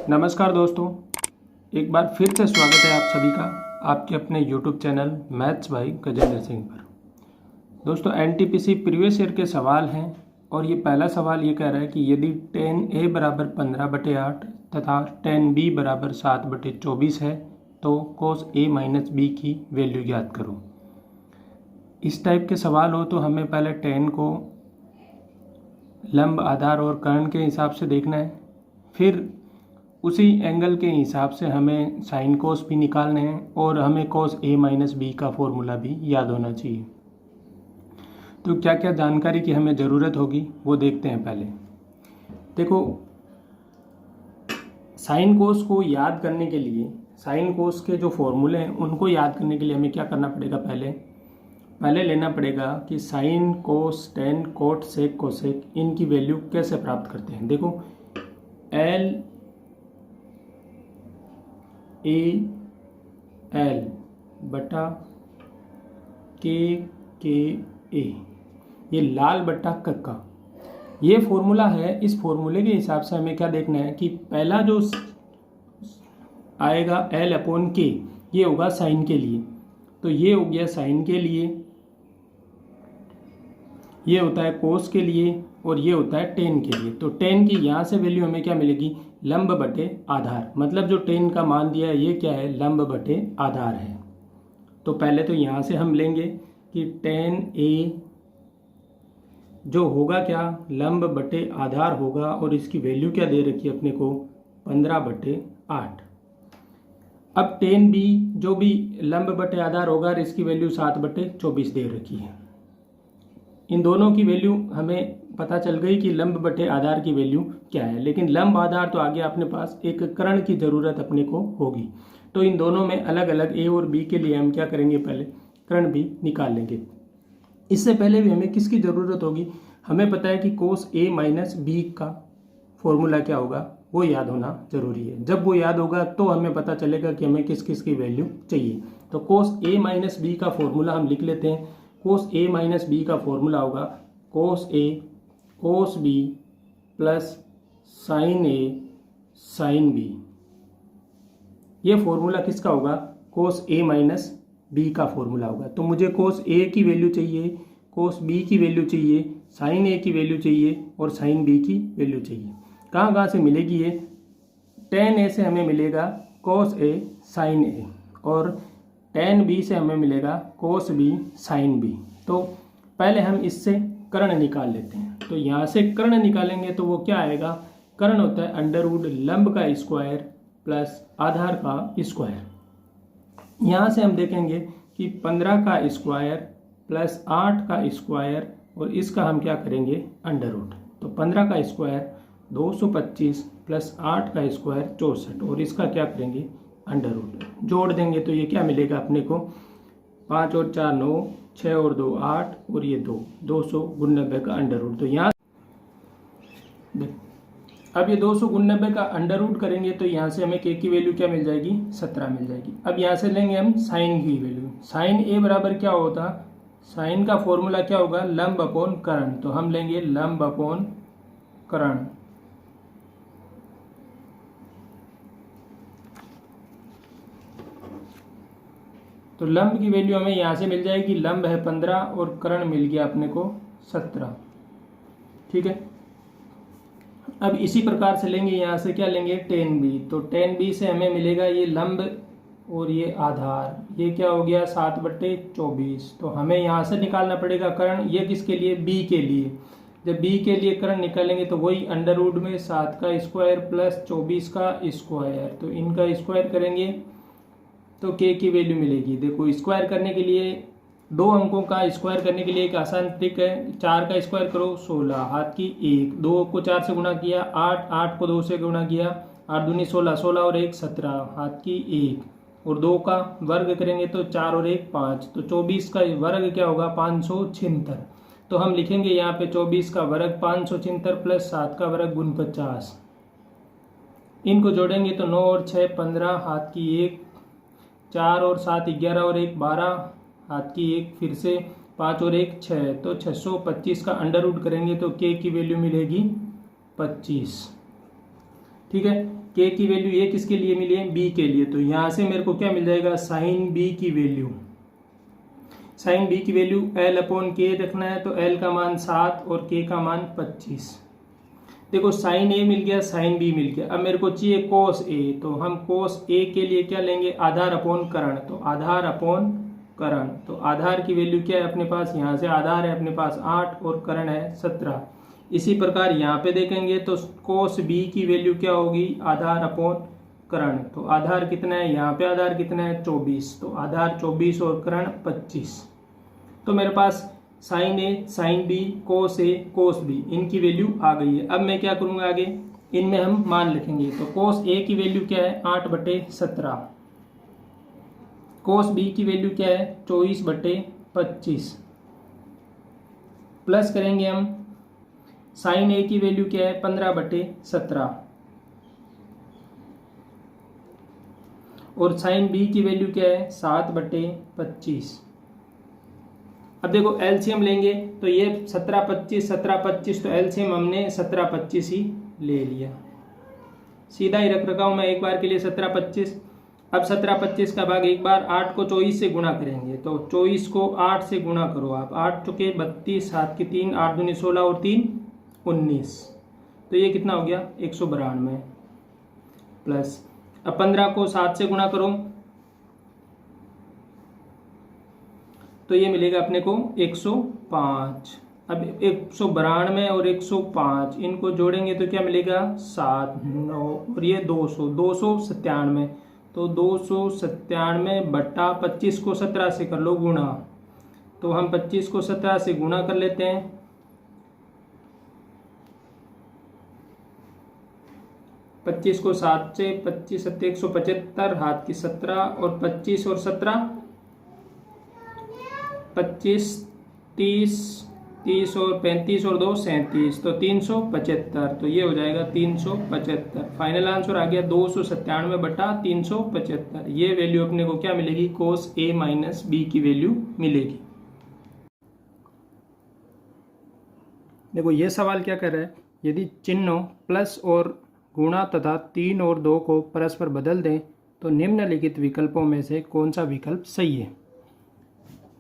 नमस्कार दोस्तों, एक बार फिर से स्वागत है आप सभी का आपके अपने YouTube channel maths by Gajendra Singh पर। दोस्तों एनटीपीसी प्रीवियस ईयर के सवाल हैं और ये पहला सवाल ये कह रहा है कि यदि tan a बराबर 15/8 तथा tan b बराबर 7/24 है तो cos a माइनस b की वैल्यू ज्ञात करो। इस टाइप के सवाल हो तो हमें पहले tan को लंब, आधार और कर्ण के हिसाब से देखना है, फिर उसी एंगल के हिसाब से हमें साइन कोस भी निकालने हैं और हमें cos a माइनस बी का फॉर्मूला भी याद होना चाहिए। तो क्या क्या जानकारी की हमें ज़रूरत होगी वो देखते हैं। पहले देखो, साइन कोस को याद करने के लिए, साइन कोस के जो फॉर्मूले हैं उनको याद करने के लिए हमें क्या करना पड़ेगा, पहले लेना पड़ेगा कि sine cos tan cot sec cosec इनकी वैल्यू कैसे प्राप्त करते हैं। देखो एल एल बटा के ए, ये लाल बटा कक्का, ये फॉर्मूला है। इस फॉर्मूले के हिसाब से हमें क्या देखना है कि पहला जो आएगा एल अपॉन के, ये होगा साइन के लिए, तो ये हो गया साइन के लिए, ये होता है कोस के लिए और ये होता है टेन के लिए। तो टेन की यहाँ से वैल्यू हमें क्या मिलेगी, लंब बटे आधार, मतलब जो टेन का मान दिया है ये क्या है, लंब बटे आधार है। तो पहले तो यहाँ से हम लेंगे कि टेन ए जो होगा क्या, लंब बटे आधार होगा और इसकी वैल्यू क्या दे रखी है अपने को, 15/8। अब टेन बी जो भी लंब बटे आधार होगा और इसकी वैल्यू 7/24 दे रखी है। इन दोनों की वैल्यू हमें पता चल गई कि लंब बटे आधार की वैल्यू क्या है, लेकिन लंब आधार तो आगे अपने पास एक कर्ण की ज़रूरत अपने को होगी। तो इन दोनों में अलग अलग ए और बी के लिए हम क्या करेंगे, पहले कर्ण भी निकाल लेंगे। इससे पहले भी हमें किसकी ज़रूरत होगी, हमें पता है कि कोस ए माइनस बी का फॉर्मूला क्या होगा, वो याद होना जरूरी है। जब वो याद होगा तो हमें पता चलेगा कि हमें किस किस की वैल्यू चाहिए। तो कोस ए माइनस बी का फॉर्मूला हम लिख लेते हैं। कोस ए माइनस बी का फॉर्मूला होगा कोस ए कोस बी प्लस साइन ए साइन बी। ये फॉर्मूला किसका होगा, कोस ए माइनस बी का फॉर्मूला होगा। तो मुझे कोस ए की वैल्यू चाहिए, कोस बी की वैल्यू चाहिए, साइन ए की वैल्यू चाहिए और साइन बी की वैल्यू चाहिए। कहाँ कहाँ से मिलेगी ये, टेन ए से हमें मिलेगा कोस ए साइन ए और टेन बी से हमें मिलेगा कोस बी साइन बी। तो पहले हम इससे कर्ण निकाल लेते हैं। तो यहाँ से कर्ण निकालेंगे तो वो क्या आएगा, कर्ण होता है अंडरवुड लंब का स्क्वायर प्लस आधार का स्क्वायर। यहाँ से हम देखेंगे कि 15 का स्क्वायर प्लस 8 का स्क्वायर और इसका हम क्या करेंगे, अंडरवुड। तो 15 का स्क्वायर 225 प्लस 8 का स्क्वायर 64 और इसका क्या करेंगे, अंडरवुड। जोड़ देंगे तो ये क्या मिलेगा अपने को, 5 और 4 9, 6 और 2 8 और ये 299 का अंडरवुड। तो यहाँ अब ये 299 का अंडरवुड करेंगे तो यहाँ से हमें के की वैल्यू क्या मिल जाएगी, 17 मिल जाएगी। अब यहाँ से लेंगे हम साइन की वैल्यू। साइन ए बराबर क्या होता, साइन का फॉर्मूला क्या होगा, लंब अपॉन कर्ण। तो हम लेंगे लंब अपॉन कर्ण। तो लंब की वैल्यू हमें यहाँ से मिल जाएगी, लंब है 15 और कर्ण मिल गया अपने को 17। ठीक है। अब इसी प्रकार से लेंगे, यहाँ से क्या लेंगे, टेन बी। तो टेन बी से हमें मिलेगा ये लंब और ये आधार, ये क्या हो गया 7/24। तो हमें यहाँ से निकालना पड़ेगा कर्ण, ये किसके लिए, बी के लिए। जब बी के लिए कर्ण निकालेंगे तो वही अंडरवुड में 7 का स्क्वायर प्लस 24 का स्क्वायर, तो इनका स्क्वायर करेंगे तो के की वैल्यू मिलेगी। देखो स्क्वायर करने के लिए, दो अंकों का स्क्वायर करने के लिए एक आसान ट्रिक है, 4 का स्क्वायर करो 16, हाथ की 1, 2 को 4 से गुणा किया 8, 8 को 2 से गुणा किया 8 दूनी 16, 16 और 1 17, हाथ की 1 और 2 का वर्ग करेंगे तो 4 और 1 5, तो 24 का वर्ग क्या होगा, 576। तो हम लिखेंगे यहाँ पे 24 का वर्ग 576 प्लस 7 का वर्ग गुण 50। इनको जोड़ेंगे तो 9 और 6 15, हाथ की 1, 4 और 7 11 और 1 12, हाथ की 1, फिर से 5 और 1 6, तो 625 का अंडरवुड करेंगे तो के की वैल्यू मिलेगी 25। ठीक है। के की वैल्यू ये किसके लिए मिली है, बी के लिए, तो यहाँ से मेरे को क्या मिल जाएगा, साइन बी की वैल्यू, साइन बी की वैल्यू एल अपॉन के रखना है, तो एल का मान 7 और के का मान 25। देखो साइन ए मिल गया, साइन बी मिल गया, अब मेरे को चाहिए कोस ए, तो हम कोस ए के लिए क्या लेंगे, आधार अपॉन करण, तो आधार अपॉन करण, तो आधार की वैल्यू क्या है अपने पास, यहाँ से आधार है अपने पास 8 और करण है 17। इसी प्रकार यहाँ पे देखेंगे तो कोस बी की वैल्यू क्या होगी, आधार अपॉन करण, तो आधार कितना है, यहाँ पे आधार कितना है 24, तो आधार 24 और करण 25। तो मेरे पास साइन ए, साइन बी, कोस ए, कोस बी, इनकी वैल्यू आ गई है। अब मैं क्या करूँगा आगे, इनमें हम मान लिखेंगे, तो कोस ए की वैल्यू क्या है 8/17, कोस बी की वैल्यू क्या है 24/25, प्लस करेंगे हम साइन ए की वैल्यू क्या है 15/17 और साइन बी की वैल्यू क्या है 7/25। अब देखो एलसीएम लेंगे तो ये 17/25 तो एलसीएम हमने 17/25 ही ले लिया, सीधा ही रख रखा हूं मैं एक बार के लिए 17/25। अब 17/25 का भाग एक बार 8 को 24 से गुणा करेंगे, तो 24 को 8 से गुणा करो आप, 8 चुके 32, 7 के 3, 8 दूनी 16 और 3 19, तो ये कितना हो गया 192 प्लस, अब 15 को 7 से गुणा करो तो ये मिलेगा अपने को 105। अब 192 और 105 इनको जोड़ेंगे तो क्या मिलेगा 7, 9 और ये 200, 297, तो 297/25 को 17 से कर लो गुणा, तो हम 25 को 17 से गुणा कर लेते हैं, पच्चीस को 7 से 25 7 175, हाथ की 17 और 25 और 17 25, 30 और 35 और 2 37, तो 375, तो ये हो जाएगा 375। फाइनल आंसर आ गया 297/375। ये वैल्यू अपने को क्या मिलेगी, कोस ए माइनस बी की वैल्यू मिलेगी। देखो ये सवाल क्या कर रहा है, यदि चिन्हों प्लस और गुणा तथा 3 और 2 को परस्पर बदल दें तो निम्नलिखित विकल्पों में से कौन सा विकल्प सही है।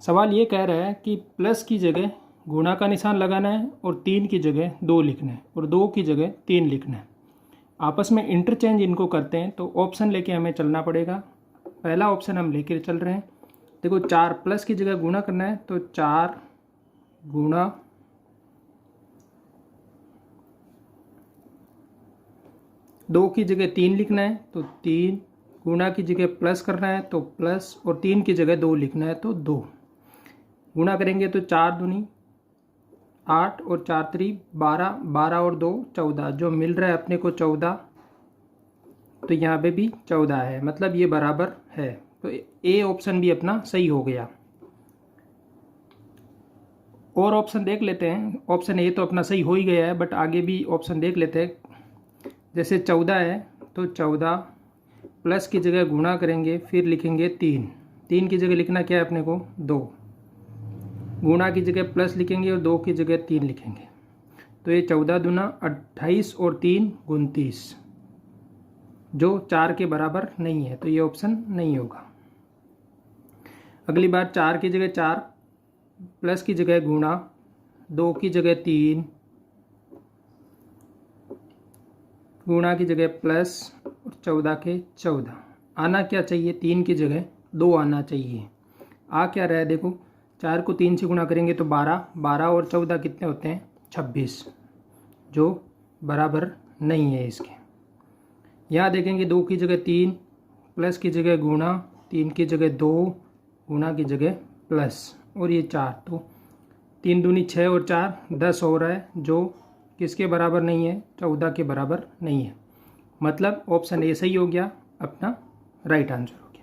सवाल ये कह रहा है कि प्लस की जगह गुणा का निशान लगाना है और 3 की जगह 2 लिखना है और 2 की जगह 3 लिखना है। आपस में इंटरचेंज इनको करते हैं तो ऑप्शन लेके हमें चलना पड़ेगा। पहला ऑप्शन हम लेके चल रहे हैं। देखो 4 प्लस की जगह गुणा करना है तो 4 गुणा 2 की जगह 3 लिखना है तो 3, गुणा की जगह प्लस करना है तो प्लस और 3 की जगह 2 लिखना है तो 2। गुणा करेंगे तो 4 दूनी 8 और 4 3 12, 12 और 2 14, जो मिल रहा है अपने को 14, तो यहाँ पे भी 14 है, मतलब ये बराबर है। तो ए ऑप्शन भी अपना सही हो गया। और ऑप्शन देख लेते हैं। ऑप्शन ए तो अपना सही हो ही गया है, बट आगे भी ऑप्शन देख लेते हैं। जैसे 14 है तो 14 प्लस की जगह गुणा करेंगे, फिर लिखेंगे 3, 3 की जगह लिखना क्या है अपने को 2, गुणा की जगह प्लस लिखेंगे और 2 की जगह 3 लिखेंगे, तो ये 14 दूना 28 और 3 29, जो 4 के बराबर नहीं है, तो ये ऑप्शन नहीं होगा। अगली बार 4 की जगह 4 प्लस की जगह गुणा, 2 की जगह 3, गुणा की जगह प्लस और 14 के 14। आना क्या चाहिए, 3 की जगह 2 आना चाहिए। आ क्या रहा है, देखो 4 को 3 से गुणा करेंगे तो 12, 12 और 14 कितने होते हैं 26, जो बराबर नहीं है इसके। यहाँ देखेंगे 2 की जगह 3 प्लस की जगह गुणा, 3 की जगह 2 गुणा की जगह प्लस, और ये 4, तो 3 दूनी 6 और 4 10 हो रहा है, जो किसके बराबर नहीं है 14 के बराबर नहीं है। मतलब ऑप्शन ए सही हो गया, अपना राइट आंसर हो गया।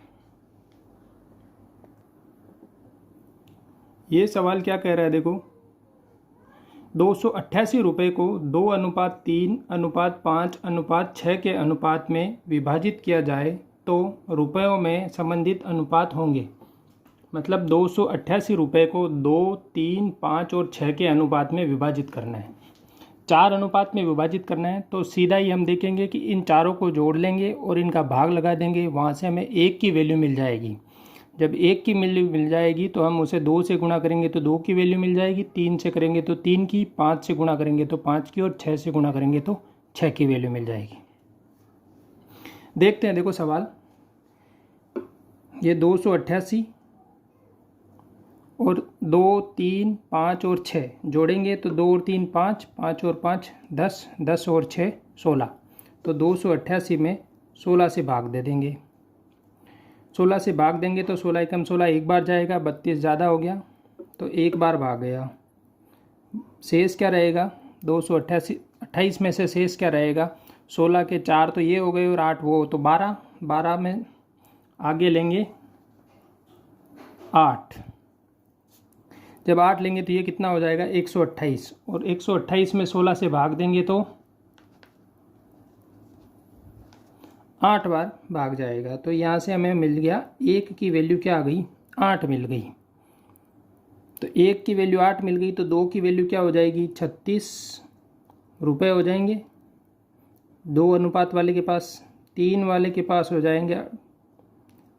ये सवाल क्या कह रहा है, देखो 288 रुपये को 2:3:5:6 के अनुपात में विभाजित किया जाए तो रुपयों में संबंधित अनुपात होंगे। मतलब 288 रुपये को 2, 3, 5 और 6 के अनुपात में विभाजित करना है। 4 अनुपात में विभाजित करना है तो सीधा ही हम देखेंगे कि इन चारों को जोड़ लेंगे और इनका भाग लगा देंगे, वहाँ से हमें 1 की वैल्यू मिल जाएगी। जब 1 की वैल्यू मिल जाएगी तो हम उसे 2 से गुणा करेंगे तो 2 की वैल्यू मिल जाएगी, 3 से करेंगे तो 3 की, 5 से गुणा करेंगे तो 5 की और 6 से गुणा करेंगे तो 6 की वैल्यू मिल जाएगी। देखते हैं, देखो सवाल, ये 288 और 2, 3, 5 और 6 जोड़ेंगे तो 2 और 3 5, 5 और 5 10, 10 और 6 16। तो 288 में 16 से भाग दे देंगे। 16 से भाग देंगे तो 16 एकम 16 एक बार जाएगा, 32 ज़्यादा हो गया तो एक बार भाग गया। शेष क्या रहेगा? 288 में से शेष क्या रहेगा? 16 के 4 तो ये हो गए और 8 वो, तो 12, 12 में आगे लेंगे 8। जब 8 लेंगे तो ये कितना हो जाएगा? 128, और 128 में 16 से भाग देंगे तो 8 बार भाग जाएगा। तो यहाँ से हमें मिल गया 1 की वैल्यू क्या आ गई? 8 मिल गई। तो 1 की वैल्यू 8 मिल गई तो 2 की वैल्यू क्या हो जाएगी? 36 रुपये हो जाएंगे। 2 अनुपात वाले के पास, 3 वाले के पास हो जाएंगे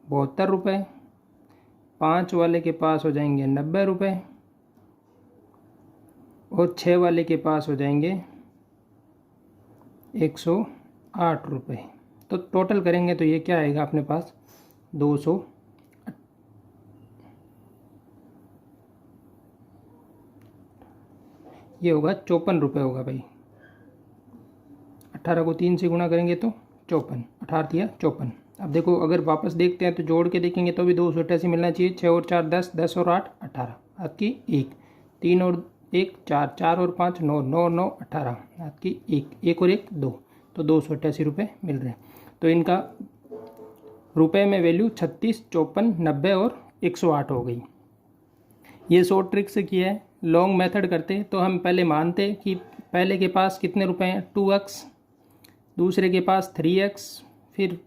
72 रुपये, 5 वाले के पास हो जाएंगे 90 रुपये और 6 वाले के पास हो जाएंगे 108 रुपये। तो टोटल करेंगे तो ये क्या आएगा अपने पास? 200, ये होगा 54 रुपये होगा भाई। 18 को 3 से गुणा करेंगे तो 54, 18 दिया 54। अब देखो, अगर वापस देखते हैं तो जोड़ के देखेंगे तो भी 288 मिलना चाहिए। 6 और 4 10, 10 और 8 18, आपकी 1, 3 और 1 4, 4 और 5 9, 9 9 18, आपकी 1, 1 और 1 2, तो 288 रुपये मिल रहे हैं। तो इनका रुपए में वैल्यू 36, 54, 90 और 108 हो गई। ये शॉर्ट ट्रिक से किया है। लॉन्ग मेथड करते तो हम पहले मानते कि पहले के पास कितने रुपए हैं? 2x, दूसरे के पास 3x, फिर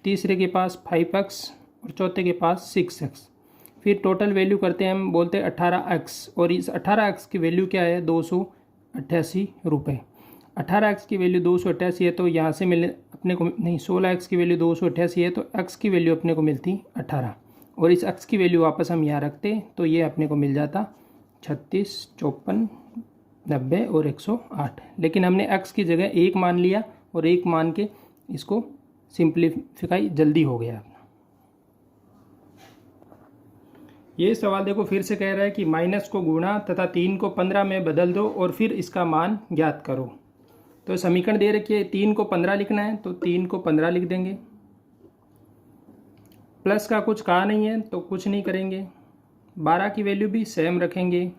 तीसरे के पास 5x और चौथे के पास 6x। फिर टोटल वैल्यू करते हैं, हम बोलते हैं 18x, और इस 18x की वैल्यू क्या है? 288 रुपये। 18x की वैल्यू 288 है तो यहाँ से मिले अपने को नहीं, 16x की वैल्यू 288 है तो x की वैल्यू अपने को मिलती 18, और इस x की वैल्यू वापस हम यहाँ रखते तो ये अपने को मिल जाता 36, 54, 90 और 108। लेकिन हमने x की जगह 1 मान लिया और 1 मान के इसको सिंप्लीफाई जल्दी हो गया। ये सवाल देखो फिर से कह रहा है कि माइनस को गुणा तथा 3 को 15 में बदल दो और फिर इसका मान ज्ञात करो। तो समीकरण दे रखी है, 3 को 15 लिखना है तो 3 को 15 लिख देंगे। प्लस का कुछ कहा नहीं है तो कुछ नहीं करेंगे। 12 की वैल्यू भी सेम रखेंगे।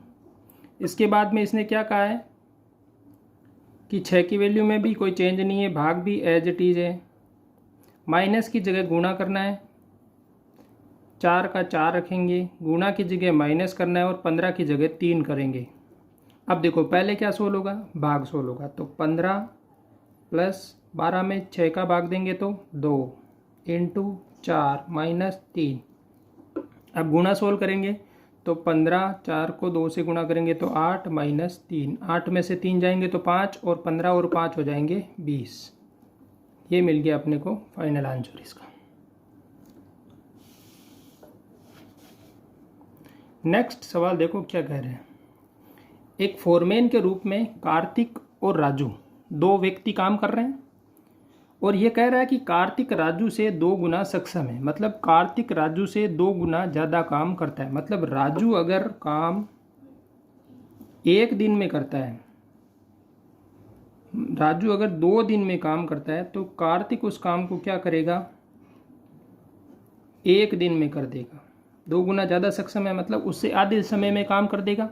इसके बाद में इसने क्या कहा है कि 6 की वैल्यू में भी कोई चेंज नहीं है, भाग भी एज इट इज है। माइनस की जगह गुणा करना है, 4 का 4 रखेंगे, गुणा की जगह माइनस करना है और 15 की जगह 3 करेंगे। अब देखो पहले क्या सोल्व होगा? भाग सोल्व होगा। तो 15 प्लस 12 में 6 का भाग देंगे तो 2 इंटू 4 माइनस 3। अब गुणा सोल्व करेंगे तो 15, 4 को 2 से गुणा करेंगे तो 8 माइनस 3, 8 में से 3 जाएंगे तो 5 और 15 और 5 हो जाएंगे 20। ये मिल गया अपने को फाइनल आंसर इसका। नेक्स्ट सवाल देखो क्या कह रहे हैं। एक फोरमैन के रूप में कार्तिक और राजू 2 व्यक्ति काम कर रहे हैं और ये कह रहा है कि कार्तिक राजू से 2 गुना सक्षम है। मतलब कार्तिक राजू से 2 गुना ज़्यादा काम करता है। मतलब राजू अगर काम 1 दिन में करता है, राजू अगर 2 दिन में काम करता है तो कार्तिक उस काम को क्या करेगा? 1 दिन में कर देगा। 2 गुना ज़्यादा सक्षम है मतलब उससे आधे समय में काम कर देगा।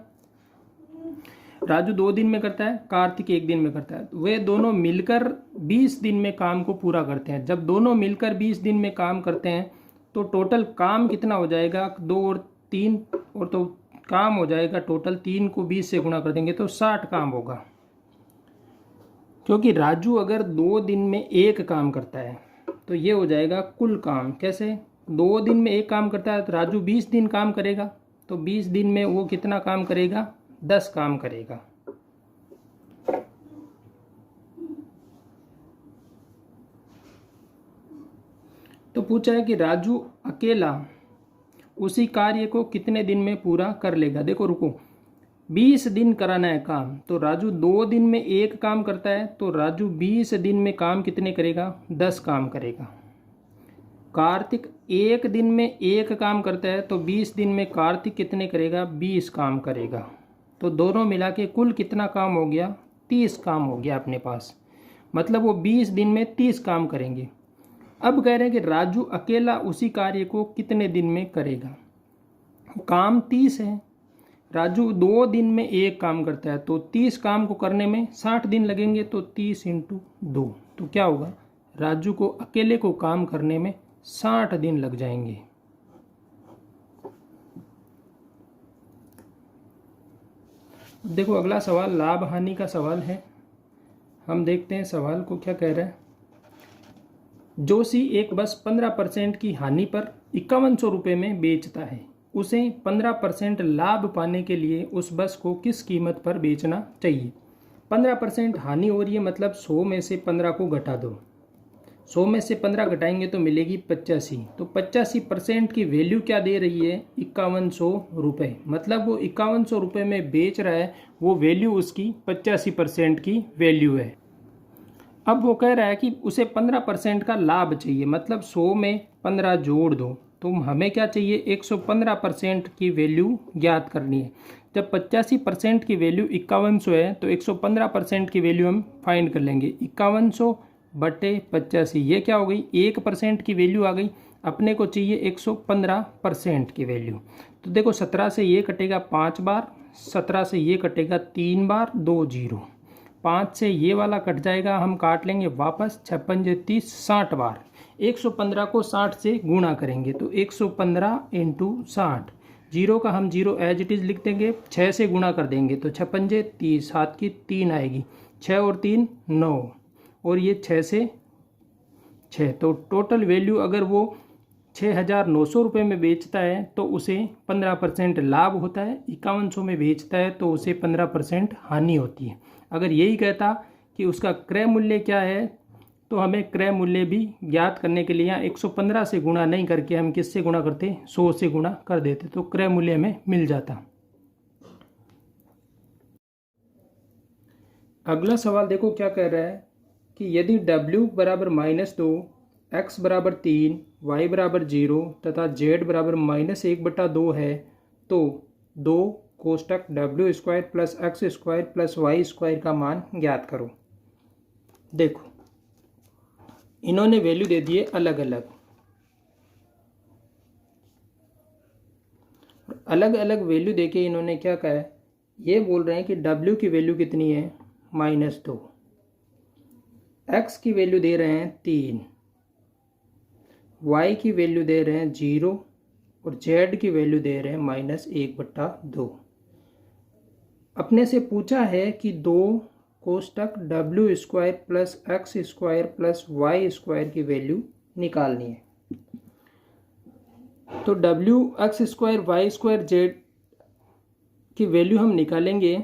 राजू 2 दिन में करता है, कार्तिक 1 दिन में करता है। वे दोनों मिलकर 20 दिन में काम को पूरा करते हैं। जब दोनों मिलकर 20 दिन में काम करते हैं तो टोटल काम कितना हो जाएगा? 2 और 3 और तो काम हो जाएगा टोटल, 3 को 20 से गुणा कर देंगे तो 60 काम होगा। क्योंकि राजू अगर 2 दिन में 1 काम करता है तो ये हो जाएगा कुल काम। कैसे? 2 दिन में 1 काम करता है तो राजू 20 दिन काम करेगा, तो 20 दिन में वो कितना काम करेगा? 10 काम करेगा। तो पूछा है कि राजू अकेला उसी कार्य को कितने दिन में पूरा कर लेगा। देखो रुको, 20 दिन कराना है काम, तो राजू 2 दिन में एक काम करता है, तो राजू 20 दिन में काम कितने करेगा, 10 काम करेगा। कार्तिक 1 दिन में एक काम करता है, तो 20 दिन में कार्तिक कितने करेगा, 20 काम करेगा। तो दोनों मिला के कुल कितना काम हो गया, 30 काम हो गया अपने पास। मतलब वो 20 दिन में 30 काम करेंगे। अब कह रहे हैं कि राजू अकेला उसी कार्य को कितने दिन में करेगा। काम 30 है, राजू 2 दिन में एक काम करता है, तो 30 काम को करने में 60 दिन लगेंगे, तो 30 × 2, तो क्या होगा, राजू को अकेले को काम करने में 60 दिन लग जाएंगे। देखो अगला सवाल लाभ हानि का सवाल है। हम देखते हैं सवाल को क्या कह रहा है। जोशी एक बस 15% की हानि पर 5100 रुपये में बेचता है। उसे 15% लाभ पाने के लिए उस बस को किस कीमत पर बेचना चाहिए। 15% हानि हो रही है, मतलब 100 में से 15 को घटा दो। 100 में से 15 घटाएंगे तो मिलेगी 85। तो 85% की वैल्यू क्या दे रही है, 5100 रुपये। मतलब वो 5100 रुपये में बेच रहा है, वो वैल्यू उसकी 85% की वैल्यू है। अब वो कह रहा है कि उसे 15% का लाभ चाहिए, मतलब 100 में 15 जोड़ दो, तो हमें क्या चाहिए, 115% की वैल्यू ज्ञात करनी है। जब 85% की वैल्यू 5100 है, तो 115% की वैल्यू हम फाइंड कर लेंगे। 5100 बटे 85, ये क्या हो गई, 1% की वैल्यू आ गई। अपने को चाहिए 115% की वैल्यू। तो देखो 17 से ये कटेगा 5 बार, 17 से ये कटेगा 3 बार, 2 0। 5 से ये वाला कट जाएगा, हम काट लेंगे वापस, 6 5 30, 60 बार। 115 को 60 से गुणा करेंगे, तो 115 × 60। 0 का हम 0 एज इट इज़ लिख देंगे, 6 से गुणा कर देंगे, तो 6 5 30, 7 की 3 आएगी, 6 और 3 9, और ये 6 से 6। तो टोटल वैल्यू अगर वो 6900 रुपये में बेचता है तो उसे 15% लाभ होता है। 5100 में बेचता है तो उसे 15% हानि होती है। अगर यही कहता कि उसका क्रय मूल्य क्या है, तो हमें क्रय मूल्य भी ज्ञात करने के लिए यहाँ 115 से गुणा नहीं करके हम किससे गुणा करते, 100 से गुणा कर देते, तो क्रय मूल्य हमें मिल जाता। अगला सवाल देखो क्या कह रहा है कि यदि w बराबर -2, x बराबर 3, y बराबर 0 तथा z बराबर -1/2 है, तो 2 कोष्टक w² plus x² plus y² का मान ज्ञात करो। देखो इन्होंने वैल्यू दे दिए अलग अलग, अलग अलग वैल्यू देके इन्होंने क्या कहा है, ये बोल रहे हैं कि w की वैल्यू कितनी है, -2, x की वैल्यू दे रहे हैं 3, y की वैल्यू दे रहे हैं 0 और z की वैल्यू दे रहे हैं -1/2। अपने से पूछा है कि 2 कोष्टक w² plus x² plus y² की वैल्यू निकालनी है। तो w x² y² z की वैल्यू हम निकालेंगे।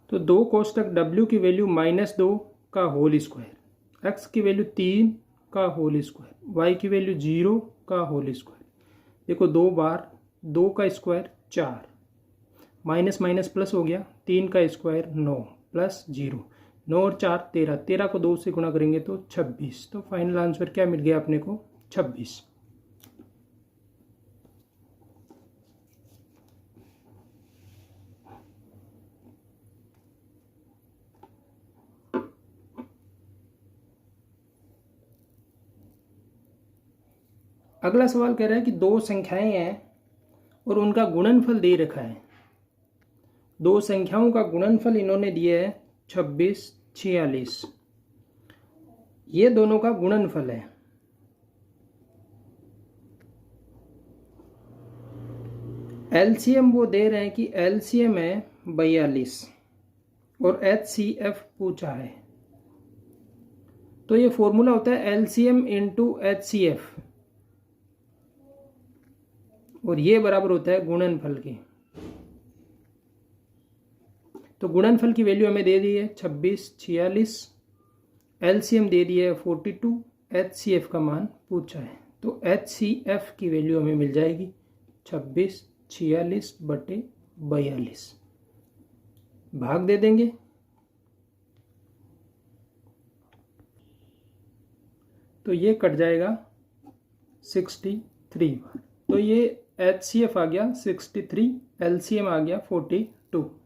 तो 2 कोष्टक w की वैल्यू -2 का होल स्क्वायर, x की वैल्यू 3 का होल स्क्वायर, y की वैल्यू 0 का होल स्क्वायर। देखो 2 बार 2 का स्क्वायर 4, माइनस माइनस प्लस हो गया, 3 का स्क्वायर 9 प्लस 0, 9 और 4 13, 13 को 2 से गुणा करेंगे तो 26। तो फाइनल आंसर क्या मिल गया अपने को, 26। अगला सवाल कह रहा है कि 2 संख्याएं हैं और उनका गुणनफल दे रखा है। 2 संख्याओं का गुणनफल इन्होंने दिया है 26 46। ये दोनों का गुणनफल है। एलसीएम वो दे रहे हैं कि एलसीएम है 42 और एचसीएफ पूछा है। तो ये फॉर्मूला होता है एलसीएम इंटू एचसीएफ। और ये बराबर होता है गुणनफल के। तो गुणनफल की वैल्यू हमें दे दी है 26, 46, एलसीएम दे दिया है 42, एचसीएफ का मान पूछा है। तो एचसीएफ की वैल्यू हमें मिल जाएगी 26, 46 बटे 42, भाग दे देंगे। तो ये कट जाएगा 63 बार। तो ये एचसीएफ आ गया 63, एलसीएम आ गया 42।